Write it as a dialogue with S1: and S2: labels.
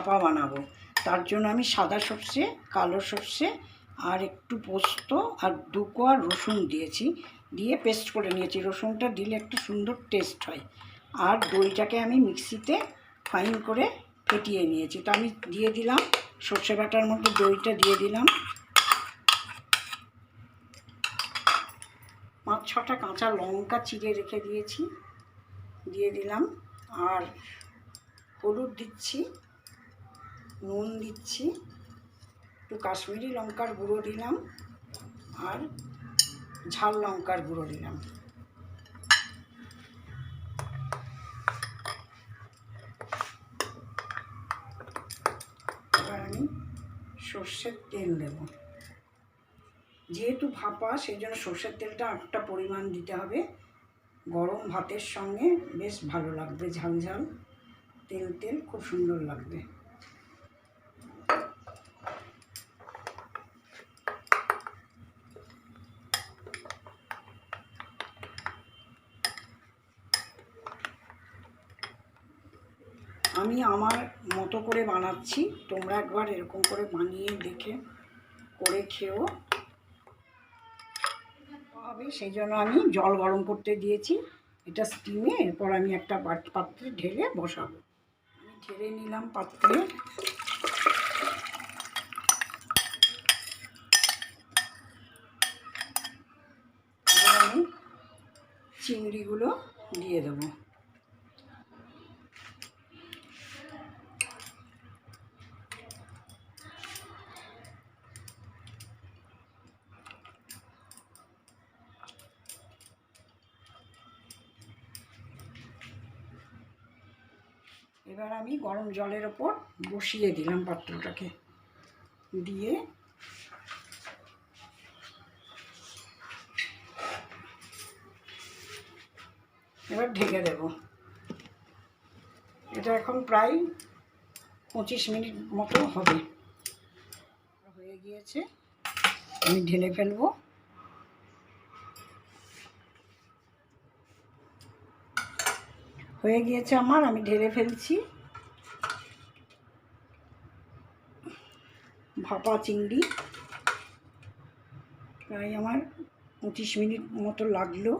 S1: ভাপা বানাবো। তার জন্য আমি সাদা সর্ষে, কালো সর্ষে আর একটু পোস্ত আর 2 কোয়া রসুন দিয়েছি, দিয়ে পেস্ট করে নিয়েছি। রসুনটা দিলে একটু সুন্দর টেস্ট হয়। আর দইটাকে আমি মিক্সিতে ফাইন করে ফেটিয়ে নিয়েছি। তো আমি দিয়ে দিলাম সর্ষে বাটার মধ্যে দইটা দিয়ে দিলাম। 5-6টা কাঁচা লঙ্কা চিড়ে রেখে দিয়েছি, দিয়ে দিলাম। আর হলুদ দিচ্ছি, নুন দিচ্ছি, একটু কাশ্মীরি লঙ্কার গুঁড়ো দিলাম আর ঝাল লঙ্কার গুঁড়ো দিলাম। এবার আমি সর্ষের তেল দেব। যেহেতু ভাপা সেই জন্য সর্ষের তেলটা একটা পরিমাণ দিতে হবে। গরম ভাতের সঙ্গে বেশ ভালো লাগবে, ঝাল ঝাল তেল তেল খুব সুন্দর লাগবে। আমি আমার মতো করে বানাচ্ছি, তোমরা একবার এরকম করে বানিয়ে দেখে করে খেও হবে। সেই জন্য আমি জল গরম করতে দিয়েছি, এটা স্টিমে। এরপর আমি একটা পাত্রে ঢেলে বসাবো। আমি ঢেলে নিলাম পাত্রে। এবার আমি চিংড়িগুলো দিয়ে দেবো। এবার আমি গরম জলের ওপর বসিয়ে দিলাম পাত্রটাকে, দিয়ে এবার ঢেকে দেব। এটা এখন প্রায় 25 মিনিট মতো হবে। হয়ে গিয়েছে, আমি ঢেলে ফেলবো। হয়ে গিয়েছে আমার, আমি ঢেলে ফেলছি। ভাপা চিংড়ি প্রায় আমার 25 মিনিট মতো লাগলো।